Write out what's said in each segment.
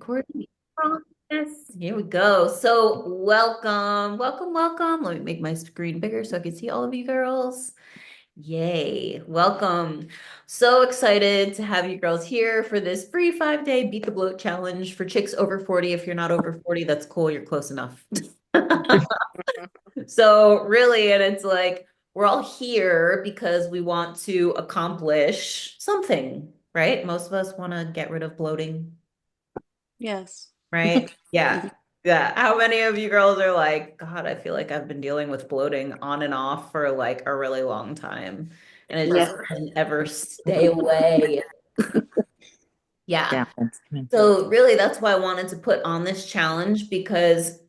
Recording progress. Here we go. So, welcome. Let me make my screen bigger so I can see all of you girls. Yay, welcome. So excited to have you girls here for this free 5-day Beat the Bloat challenge for chicks over 40. If you're not over 40, that's cool. You're close enough. So, really, and it's like we're all here because we want to accomplish something, right? Most of us want to get rid of bloating. Yes. Right? Yeah. Yeah. How many of you girls are like, God, I feel like I've been dealing with bloating on and off for like a really long time. And it just Yeah. doesn't ever stay away. Yeah. Yeah, that's good. So really that's why I wanted to put on this challenge because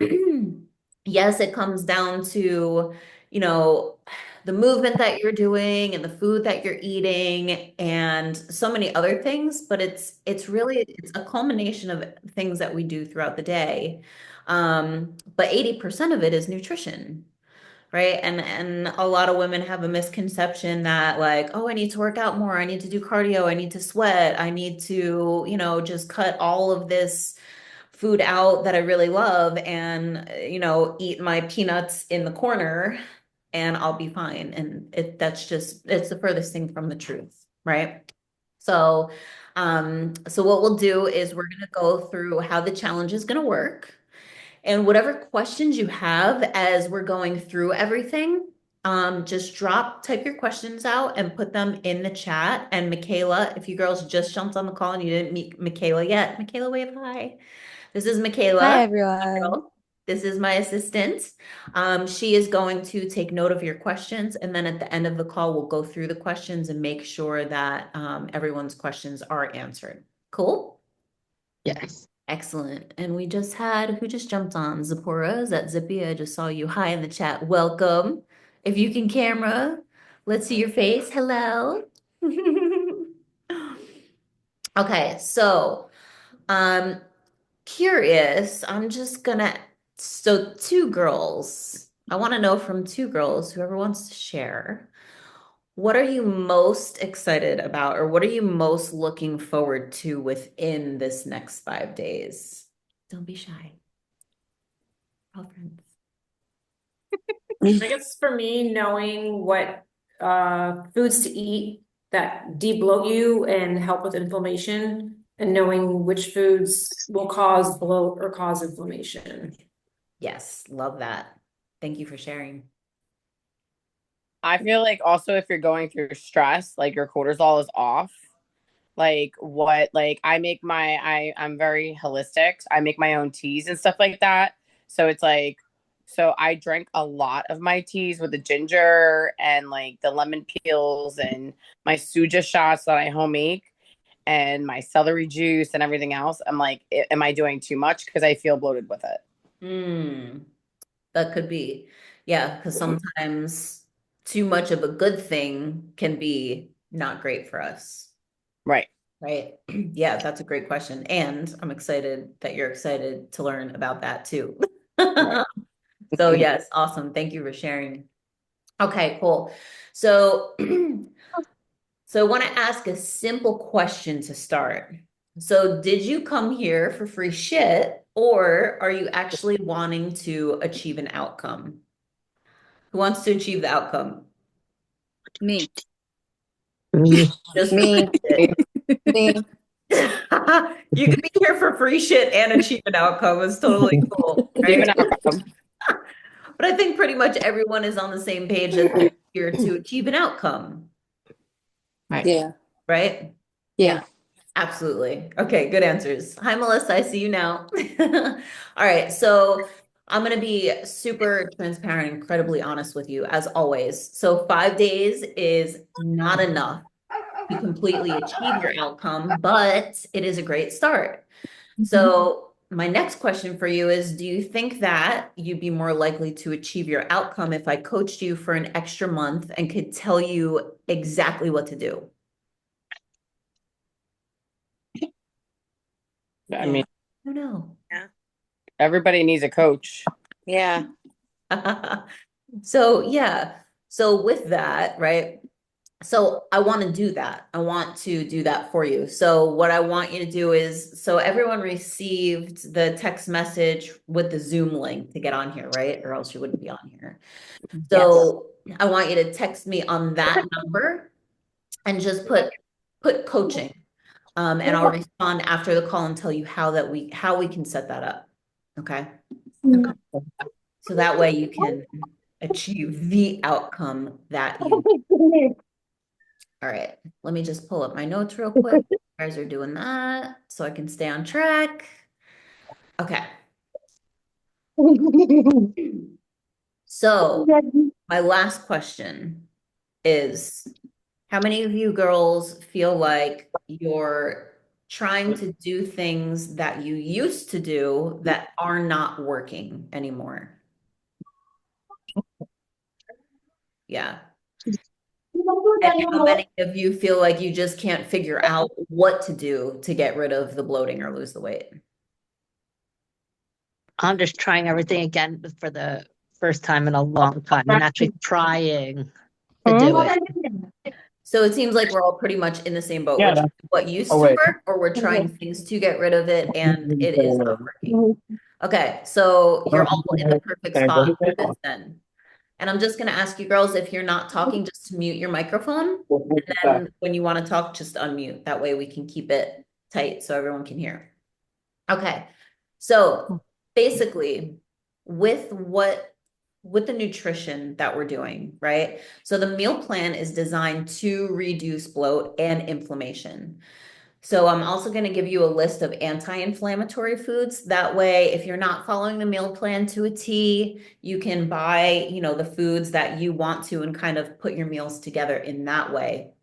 yes, it comes down to, you know, the movement that you're doing and the food that you're eating and so many other things, but it's really it's a culmination of things that we do throughout the day. But 80% of it is nutrition. Right. And a lot of women have a misconception that like, oh, I need to work out more. I need to do cardio. I need to sweat. I need to, just cut all of this food out that I really love and, eat my peanuts in the corner and I'll be fine. And it's the furthest thing from the truth. Right. So what we'll do is we're going to go through how the challenge is going to work. And whatever questions you have as we're going through everything, just type your questions out and put them in the chat. And Michaela, if you girls just jumped on the call and you didn't meet Michaela yet, Michaela, wave hi. This is Hi, Michaela. everyone. This is my assistant. She is going to take note of your questions, and then at the end of the call, we'll go through the questions and make sure that everyone's questions are answered. Cool? Yes. Excellent. And we just had, who just jumped on? Zipporah, is that Zippy? I just saw you. Hi in the chat. Welcome. If you can camera, let's see your face. Hello. Okay, so um curious. So two girls. I want to know from two girls, whoever wants to share. What are you most excited about, or what are you most looking forward to within this next 5 days? Don't be shy. All friends. I guess for me, knowing what foods to eat that de-bloat you and help with inflammation, and knowing which foods will cause bloat or cause inflammation. Yes, love that. Thank you for sharing. I feel like also if you're going through stress, like your cortisol is off. I'm very holistic. I make my own teas and stuff like that. So it's like, so I drank a lot of my teas with the ginger and like the lemon peels and my suja shots that I home make and my celery juice and everything else. I'm like, am I doing too much? Because I feel bloated with it. That could be. Yeah, because sometimes too much of a good thing can be not great for us. Right. Right. Yeah, that's a great question. And I'm excited that you're excited to learn about that too. Right. So yes, awesome. Thank you for sharing. Okay, cool. So so I want to ask a simple question to start. So did you come here for free shit, or are you actually wanting to achieve an outcome? Who wants to achieve the outcome? Me. Me. Just for free Me. shit. Me. You can be here for free shit and achieve an outcome. It's totally cool, right? Even outcome. But I think pretty much everyone is on the same page that they're here to achieve an outcome, Right. Yeah. right? Yeah. Absolutely. Okay, good answers. Hi, Melissa. I see you now. All right, so I'm going to be super transparent, incredibly honest with you, as always. So 5 days is not enough to completely achieve your outcome, but it is a great start. So my next question for you is, do you think that you'd be more likely to achieve your outcome if I coached you for an extra month and could tell you exactly what to do? I mean, I don't know. everybody needs a coach. Yeah. So yeah. So with that, right? So I want to do that. I want to do that for you. So what I want you to do is, so everyone received the text message with the Zoom link to get on here, right? Or else you wouldn't be on here. So I want you to text me on that number and just put coaching. And I'll respond after the call and tell you how we can set that up. Okay. So that way you can achieve the outcome that you. All right. Let me just pull up my notes real quick. You guys are doing that so I can stay on track. Okay. So my last question is, how many of you girls feel like you're trying to do things that you used to do that are not working anymore? Yeah. And how many of you feel like you just can't figure out what to do to get rid of the bloating or lose the weight? I'm just trying everything again for the first time in a long time and actually trying to do it. So it seems like we're all pretty much in the same boat. Yeah, We're trying what used to work, or we're trying things to get rid of it and it is not working. Okay, so you're all in the perfect spot for this then. And I'm just gonna ask you girls, if you're not talking, just to mute your microphone. And then when you want to talk, just unmute. That way we can keep it tight so everyone can hear. Okay, so basically with the nutrition that we're doing, right? So the meal plan is designed to reduce bloat and inflammation. So I'm also going to give you a list of anti-inflammatory foods. That way, if you're not following the meal plan to a T, you can buy, the foods that you want to and kind of put your meals together in that way.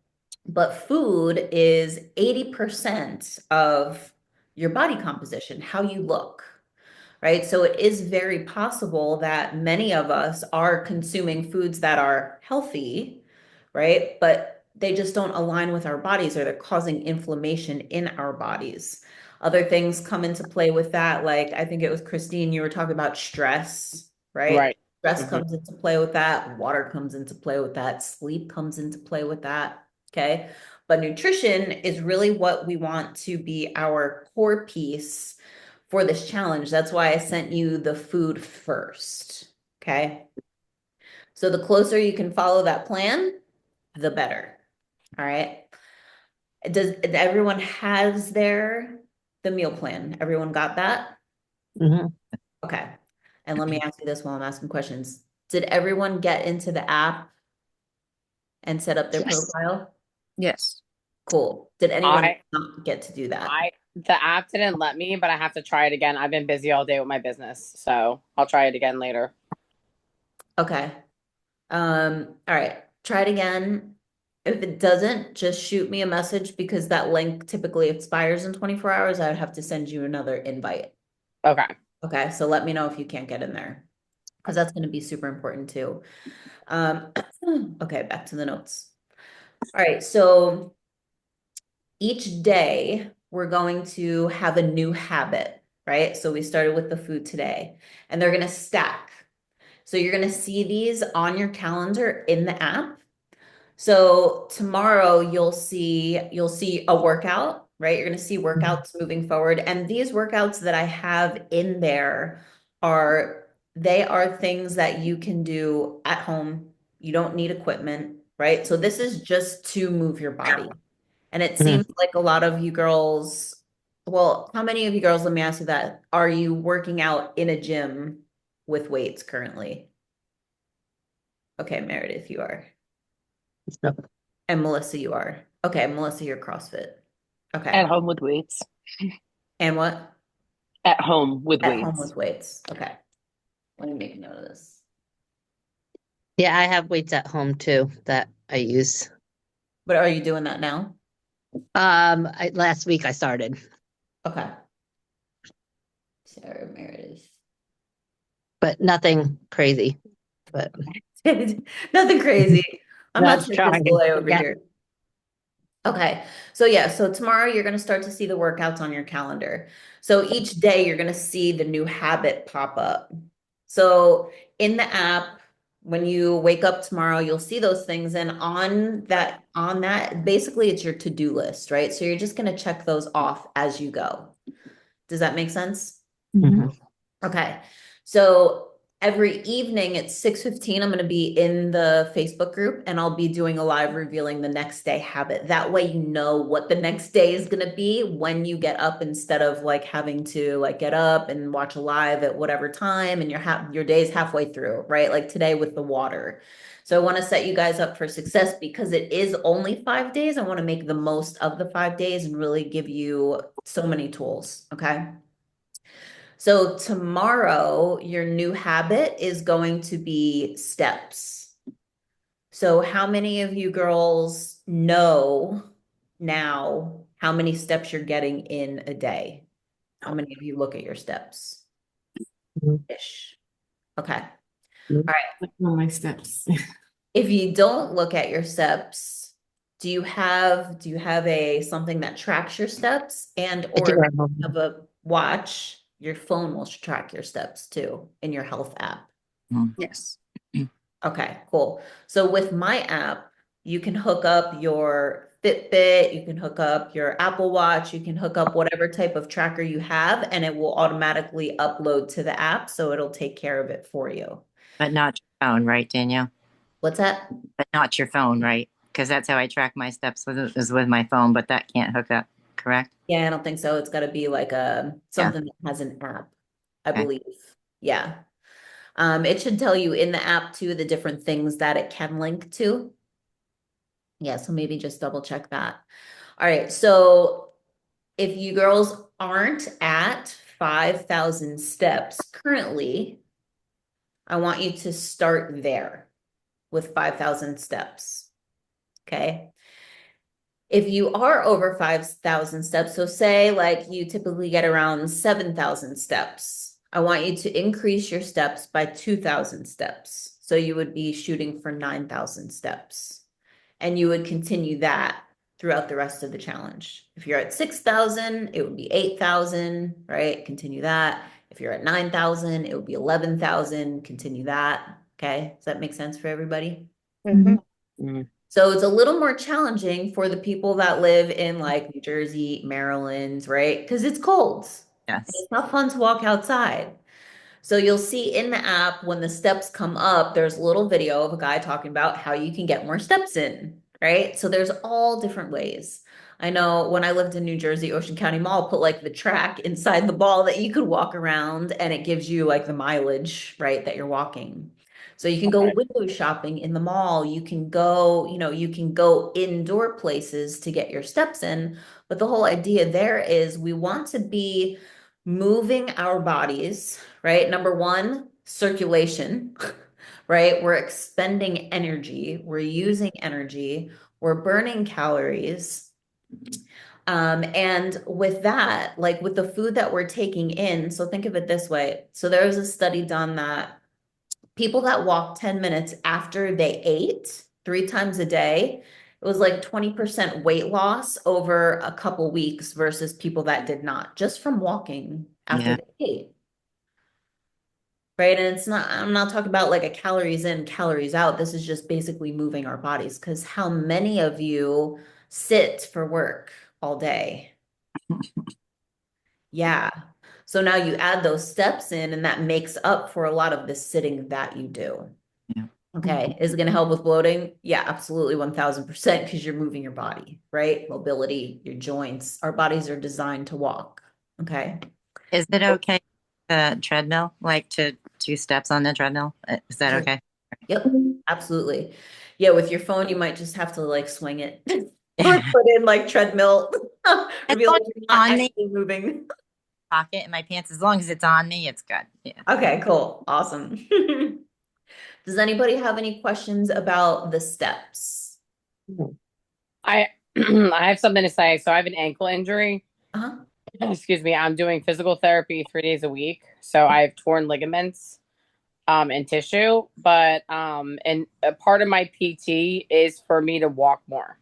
But food is 80% of your body composition, how you look, right? So it is very possible that many of us are consuming foods that are healthy, right? But they just don't align with our bodies, or they're causing inflammation in our bodies. Other things come into play with that. Like I think it was Christine, you were talking about stress, right? Right. Stress comes into play with that. Water comes into play with that. Sleep comes into play with that. Okay. But nutrition is really what we want to be our core piece for this challenge. That's why I sent you the food first. Okay. So the closer you can follow that plan, the better. All right. Does everyone has the meal plan? Everyone got that? Mhm. Okay. And let me ask you this while I'm asking questions. Did everyone get into the app and set up their Yes. profile? Yes. Cool. Did anyone I not get to do that? the app didn't let me, but I have to try it again. I've been busy all day with my business, so I'll try it again later. Okay. All right. Try it again. If it doesn't, just shoot me a message, because that link typically expires in 24 hours. I would have to send you another invite. Okay. Okay. So let me know if you can't get in there, because that's going to be super important too. Okay. Back to the notes. All right. So each day we're going to have a new habit, right? So we started with the food today, and they're going to stack. So you're going to see these on your calendar in the app. So tomorrow you'll see a workout, right? You're going to see workouts moving forward. And these workouts that I have in there they are things that you can do at home. You don't need equipment, right? So this is just to move your body. And it seems like a lot of you girls, well, how many of you girls, let me ask you that, are you working out in a gym with weights currently? Okay, Meredith, you are. No. And Melissa, you are. Okay, Melissa, you're CrossFit. Okay. At home with weights. And what? At home with At weights. home with weights. Okay. Let me make a note of this. Yeah, I have weights at home too that I use. But are you doing that now? Last week I started. Okay. Sarah Meredith. But nothing crazy. But Nothing crazy. I'm not That's sure trying. display over Yeah. here. Okay. So yeah, so tomorrow you're going to start to see the workouts on your calendar. So each day you're going to see the new habit pop up. So in the app, When you wake up tomorrow, you'll see those things. And on that, basically it's your to-do list, right? So you're just going to check those off as you go. Does that make sense? Mhm. Okay. So every evening at 6:15, I'm going to be in the Facebook group and I'll be doing a live revealing the next day habit. That way you know what the next day is going to be when you get up, instead of like having to like get up and watch a live at whatever time and your day's halfway through, right? Like today with the water. So I want to set you guys up for success because it is only 5 days. I want to make the most of the 5 days and really give you so many tools. Okay. So tomorrow, your new habit is going to be steps. So how many of you girls know now how many steps you're getting in a day? How many of you look at your steps? Mhm. Ish. Okay. Mhm. All right. On my steps. If you don't look at your steps, do you have a something that tracks your steps, and I do or have have a watch? Your phone will track your steps too in your health app. Yes. Okay, cool. So with my app, you can hook up your Fitbit, you can hook up your Apple Watch, you can hook up whatever type of tracker you have, and it will automatically upload to the app. So it'll take care of it for you. But not your phone, right, Danielle? What's that? But not your phone, right? Because that's how I track my steps is with my phone, but that can't hook up, correct? Yeah, I don't think so. It's got to be like something that has an app, I Okay. believe. Yeah. It should tell you in the app too the different things that it can link to. Yeah, so maybe just double check that. All right, so if you girls aren't at 5,000 steps currently, I want you to start there with 5,000 steps. Okay. If you are over 5,000 steps, so say like you typically get around 7,000 steps, I want you to increase your steps by 2,000 steps. So you would be shooting for 9,000 steps. And you would continue that throughout the rest of the challenge. If you're at 6,000, it would be 8,000, right? Continue that. If you're at 9,000, it would be 11,000. Continue that. Okay. Does that make sense for everybody? Mm. So it's a little more challenging for the people that live in like New Jersey, Maryland, right? Because it's cold. Yes. It's not fun to walk outside. So you'll see in the app when the steps come up, there's a little video of a guy talking about how you can get more steps in, right? So there's all different ways. I know when I lived in New Jersey, Ocean County Mall put like the track inside the ball that you could walk around and it gives you like the mileage, right, that you're walking. So you can go window shopping in the mall. You can go, you can go indoor places to get your steps in. But the whole idea there is we want to be moving our bodies, right? Number one, circulation, right? We're expending energy, we're using energy, we're burning calories. And with that, like with the food that we're taking in, so think of it this way. So there was a study done that people that walked 10 minutes after they ate 3 times a day, it was like 20% weight loss over a couple weeks versus people that did not, just from walking after Yeah. they ate. Right. And I'm not talking about like a calories in, calories out. This is just basically moving our bodies. Because how many of you sit for work all day? Yeah. So now you add those steps in, and that makes up for a lot of the sitting that you do. Yeah. Okay. Is it going to help with bloating? Yeah, absolutely. 1,000% because you're moving your body, right? Mobility, your joints. Our bodies are designed to walk. Okay. Is it okay the treadmill, like to 2 steps on the treadmill? Is that Sure. okay? Yep, absolutely. Yeah, with your phone, you might just have to like swing it or put in like treadmill. As Reveal long that as you're it's not on me, actually moving. pocket in my pants, as long as it's on me, it's good. Yeah. Okay, cool. Awesome. Does anybody have any questions about the steps? I I have something to say. So I have an ankle injury. Uh-huh. Excuse me. I'm doing physical therapy 3 days a week. So I have torn ligaments and tissue, but and a part of my PT is for me to walk more.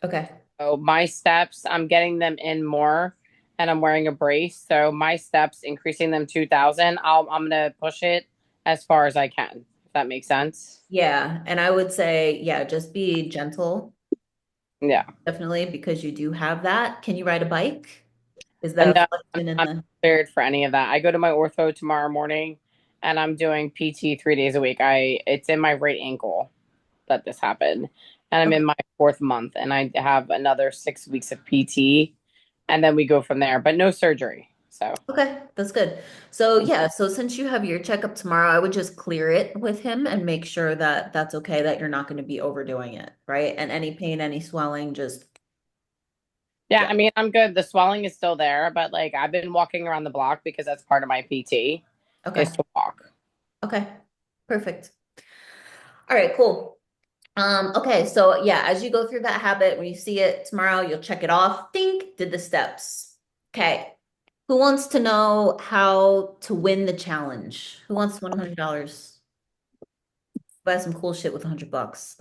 Okay. So my steps, I'm getting them in more, and I'm wearing a brace. So my steps, increasing them 2,000. I'm gonna push it as far as I can. if that makes sense. Yeah, and I would say, yeah, just be gentle, Yeah. definitely, because you do have that. Can you ride a bike? Is And that a no, function in I'm the? prepared for any of that. I go to my ortho tomorrow morning and I'm doing PT 3 days a week. It's in my right ankle that this happened. And I'm Okay. in my 4th month and I have another 6 weeks of PT and then we go from there, but no surgery. So Okay, that's good. So yeah, so since you have your checkup tomorrow, I would just clear it with him and make sure that that's okay, that you're not going to be overdoing it, right? And any pain, any swelling, just yeah, yeah. I mean, I'm good. The swelling is still there, but like I've been walking around the block because that's part of my PT is Okay. to walk. Okay. Perfect. All right, cool. Okay, so yeah, as you go through that habit, when you see it tomorrow, you'll check it off. Think, did the steps. Okay. Who wants to know how to win the challenge? Who wants $100? Buy some cool shit with $100.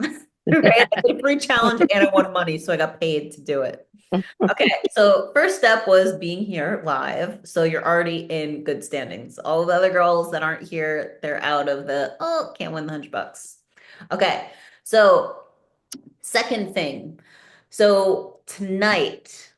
Right? I did a free challenge and I won money, so I got paid to do it. Okay, so first step was being here live. So you're already in good standings. All the other girls that aren't here, they're out of the, oh, can't win the $100. Okay, so second thing. So tonight,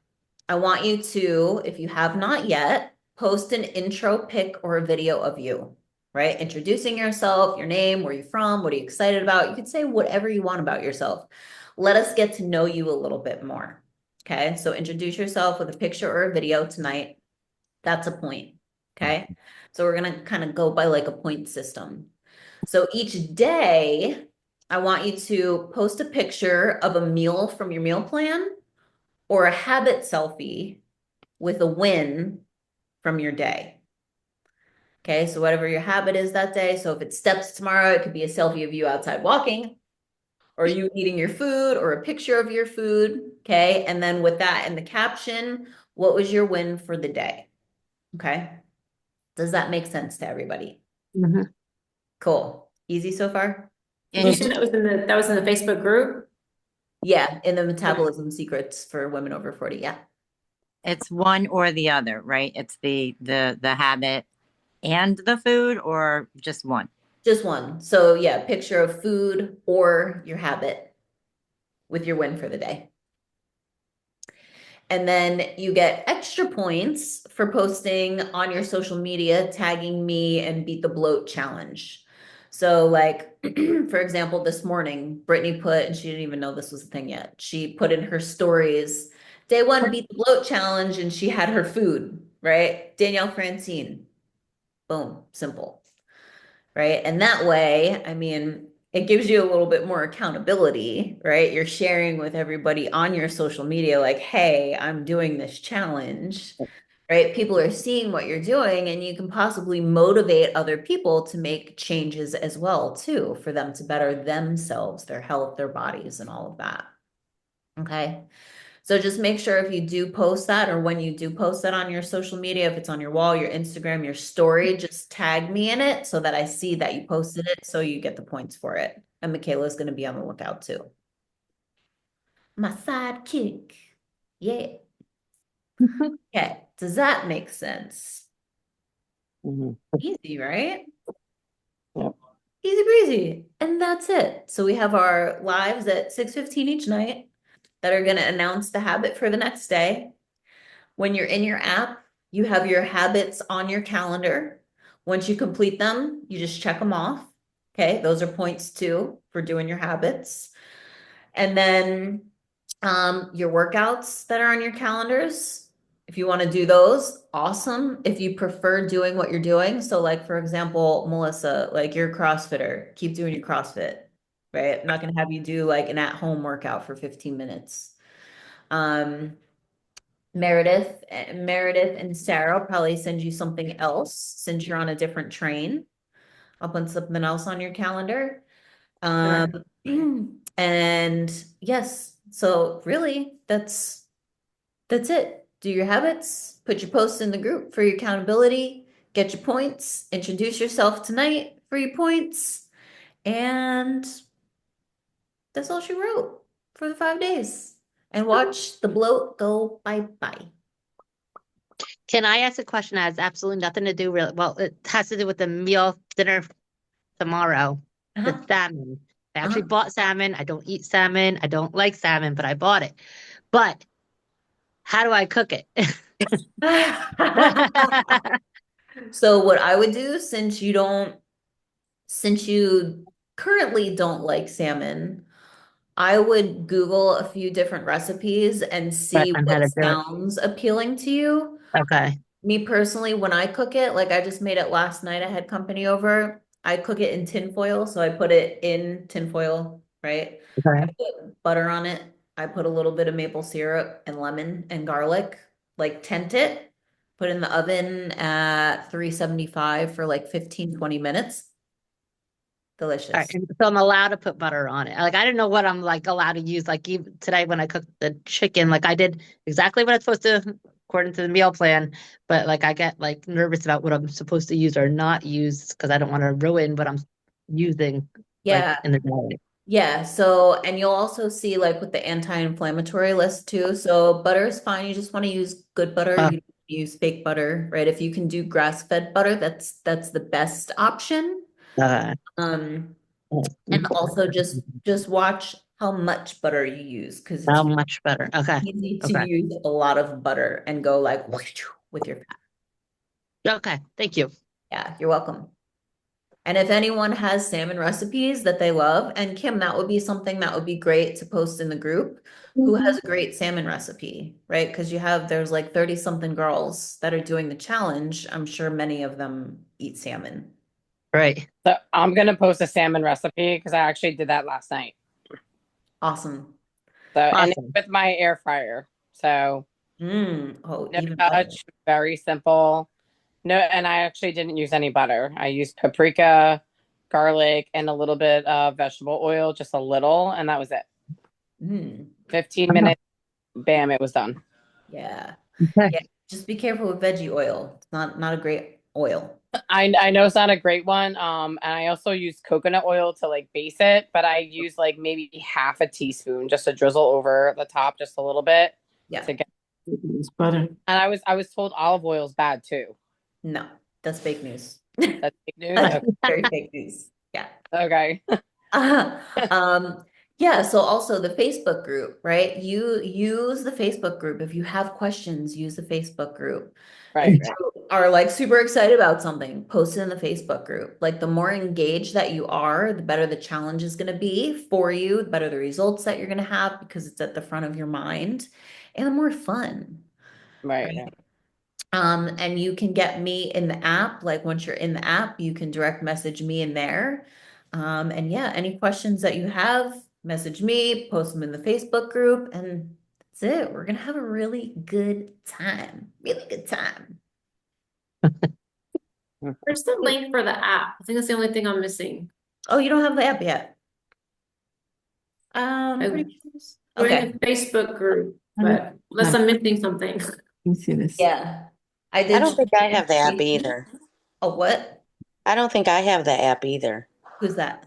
I want you to, if you have not yet, post an intro pic or a video of you, right? Introducing yourself, your name, where you're from, what are you excited about? You can say whatever you want about yourself. Let us get to know you a little bit more. Okay, so introduce yourself with a picture or a video tonight. That's a point. Okay, so we're gonna kind of go by like a point system. So each day, I want you to post a picture of a meal from your meal plan or a habit selfie with a win from your day. Okay, so whatever your habit is that day. So if it's steps tomorrow, it could be a selfie of you outside walking or you eating your food or a picture of your food. Okay, and then with that in the caption, what was your win for the day? Okay, does that make sense to everybody? Mhm. Cool. Easy so far? Did you And say that was in the Facebook group? Yeah, in the metabolism secrets for women over 40. Yeah. it's one or the other, right? It's the habit and the food, or just one. Just one. So yeah, picture of food or your habit with your win for the day. And then you get extra points for posting on your social media, tagging me and beat the bloat challenge. So like, for example, this morning, Brittany put, and she didn't even know this was a thing yet. She put in her stories, day one, beat the bloat challenge, and she had her food, right? Danielle Francine. Boom, simple. Right. And that way, I mean, it gives you a little bit more accountability, right? You're sharing with everybody on your social media, like, hey, I'm doing this challenge, right? People are seeing what you're doing, and you can possibly motivate other people to make changes as well, too, for them to better themselves, their health, their bodies, and all of that. Okay. So just make sure if you do post that or when you do post that on your social media, if it's on your wall, your Instagram, your story, just tag me in it so that I see that you posted it so you get the points for it. And Michaela's going to be on the lookout too. My sidekick. Yeah. Okay. Does that make sense? Mhm. Easy, right? Yep. Easy breezy. And that's it. So we have our lives at 6:15 each night that are going to announce the habit for the next day. When you're in your app, you have your habits on your calendar. Once you complete them, you just check them off. Okay, those are points too for doing your habits. And then your workouts that are on your calendars. If you want to do those, awesome. If you prefer doing what you're doing, so like for example, Melissa, like you're a CrossFitter, keep doing your CrossFit, right? I'm not going to have you do like an at-home workout for 15 minutes. Um, Meredith and Sarah will probably send you something else since you're on a different train. I'll put something else on your calendar. Sure. And yes, so really that's it. Do your habits, put your posts in the group for your accountability, get your points, introduce yourself tonight for your points, and that's all she wrote for the 5 days. And watch the bloat go bye-bye. Can I ask a question that has absolutely nothing to do really, well, it has to do with the meal dinner tomorrow. the Uh-huh. salmon. I actually Uh-huh. bought salmon. I don't eat salmon. I don't like salmon, but I bought it. But how do I cook it? So what I would do, since you currently don't like salmon, I would Google a few different recipes and Right, see on how what to do it. sounds appealing to you. Okay. Me personally, when I cook it, like I just made it last night, I had company over. I cook it in tin foil, so I put it in tin foil, right? I Okay. put butter on it. I put a little bit of maple syrup and lemon and garlic, like tent it, put it in the oven at 375 for like 15-20 minutes. All right. Delicious. And so I'm allowed to put butter on it. Like I didn't know what I'm like allowed to use. Like even today when I cooked the chicken, like I did exactly what I'm supposed to according to the meal plan. But like I get like nervous about what I'm supposed to use or not use because I don't want to ruin what I'm using Yeah. like in the diet. Yeah, so and you'll also see like with the anti-inflammatory list too. So butter is fine. You just want to use good butter. Uh, You don't use fake butter, right? If you can do grass-fed butter, that's the best option. uh, Um, and also just watch how much butter you use because how it's much better? Okay. easy to Okay. use a lot of butter and go like with your fat. Okay. Thank you. Yeah, you're welcome. And if anyone has salmon recipes that they love, and Kim, that would be something that would be great to post in the group. Who has a great salmon recipe, right? Because there's like 30 something girls that are doing the challenge. I'm sure many of them eat salmon. Right. So I'm gonna post a salmon recipe because I actually did that last night. Awesome. So and it's Awesome. with my air fryer. So Oh, no even better. touch, very simple. No, and I actually didn't use any butter. I used paprika, garlic, and a little bit of vegetable oil, just a little, and that was it. Mm, 15 minutes, bam, it was done. yeah. Okay. Yeah. Just be careful with veggie oil. It's not a great oil. I know it's not a great one. And I also use coconut oil to like base it, but I use like maybe half a teaspoon just to drizzle over the top just a little bit Yeah. to get. It's butter. And I was told olive oil is bad too. No, that's fake news. That's fake news. That's Okay. very fake news. Yeah. Okay. Uh, um, yeah, so also the Facebook group, right? You use the Facebook group. If you have questions, use the Facebook group. If Right. Right. you are like super excited about something, post it in the Facebook group. Like the more engaged that you are, the better the challenge is going to be for you, the better the results that you're going to have because it's at the front of your mind, and the more fun. Right. Right? And you can get me in the app. Like once you're in the app, you can direct message me in there. And yeah, any questions that you have, message me, post them in the Facebook group, and that's it. We're gonna have a really good time. Really good time. Where's the link for the app? I think that's the only thing I'm missing. Oh, you don't have the app yet? I Pretty sure. joined Okay. the Facebook group, but unless I'm missing something. Let me see this. Yeah. I I did. don't think I have the app either. Oh, what? I don't think I have the app either. Who's that?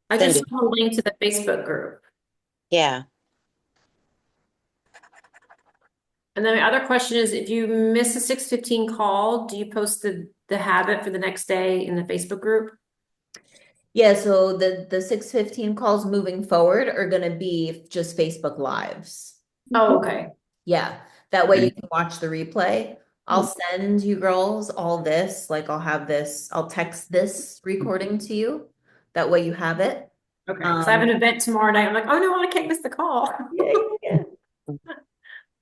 I just Cindy. saw a link to the Facebook group. Yeah. And then my other question is, if you miss a 6:15 call, do you post the habit for the next day in the Facebook group? Yeah, so the 6:15 calls moving forward are gonna be just Facebook Lives. Oh, okay. Yeah, that way you can watch the replay. I'll send you girls all this, like I'll text this recording to you. That way you have it. Okay. Because I have an event tomorrow night. I'm like, oh no, I can't miss the call. Yeah, yeah, yeah.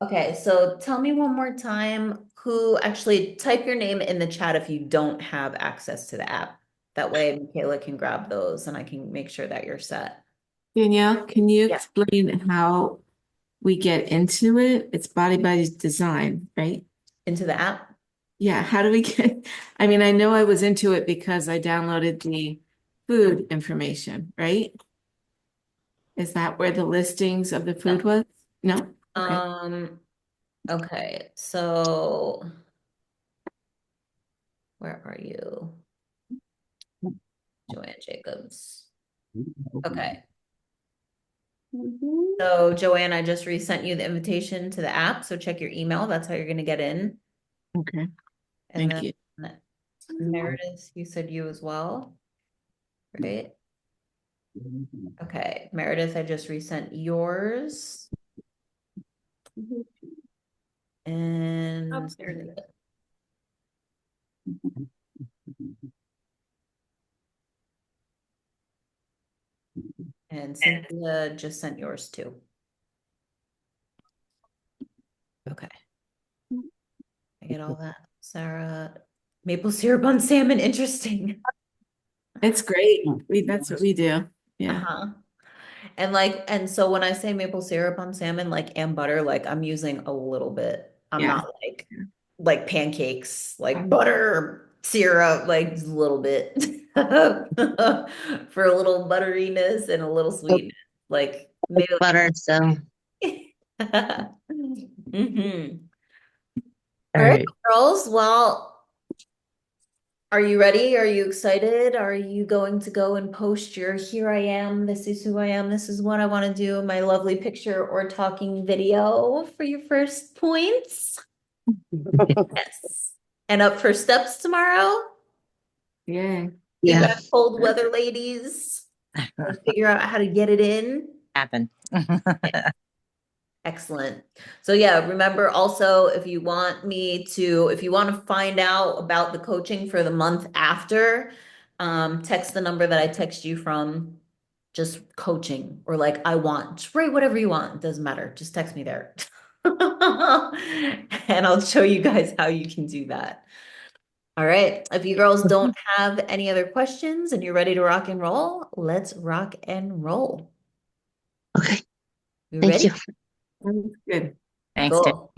Okay, so tell me one more time who actually type your name in the chat if you don't have access to the app. That way Michaela can grab those and I can make sure that you're set. Danielle, can you Yeah. explain how we get into it? It's Body by Design, right? Into the app? Yeah, how do we get, I mean, I know I was into it because I downloaded the food information, right? Is that where the listings of the food was? No? Okay. Okay, so where are you? Joanne Jacobs. Okay. So Joanne, I just resent you the invitation to the app. So check your email. That's how you're gonna get in. Okay. And Thank you. then Meredith, you said you as well, right? Okay, Meredith, I just resent yours. And Oh, there it is. Cynthia just sent yours too. Okay. I get all that. Sarah, maple syrup on salmon, interesting. It's great. That's what we do. Yeah. Uh-huh. And so when I say maple syrup on salmon, like and butter, like I'm using a little bit. I'm Yeah. not like pancakes, like butter, syrup, like just a little bit for a little butteriness and a little sweetness. Like maybe Butter, so. hmm. All All right, right. girls. Well, are you ready? Are you excited? Are you going to go and post your here I am, this is who I am, this is what I want to do, my lovely picture or talking video for your first points? Yes. And up for steps tomorrow? Yeah. You Yeah. got cold weather ladies. Figure out how to get it in. Happen. Excellent. So yeah, remember also if you want to find out about the coaching for the month after, text the number that I text you from, just coaching or like I want, just write whatever you want. It doesn't matter. Just text me there. And I'll show you guys how you can do that. All right. If you girls don't have any other questions and you're ready to rock and roll, let's rock and roll. Okay. You Thank ready? you. That's good. Thanks, Tim. Cool.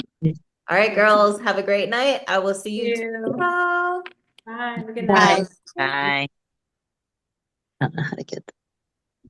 All right, girls, have a great night. I will see you You. tomorrow. Bye. Have a good Bye. night. Bye. I don't know how to get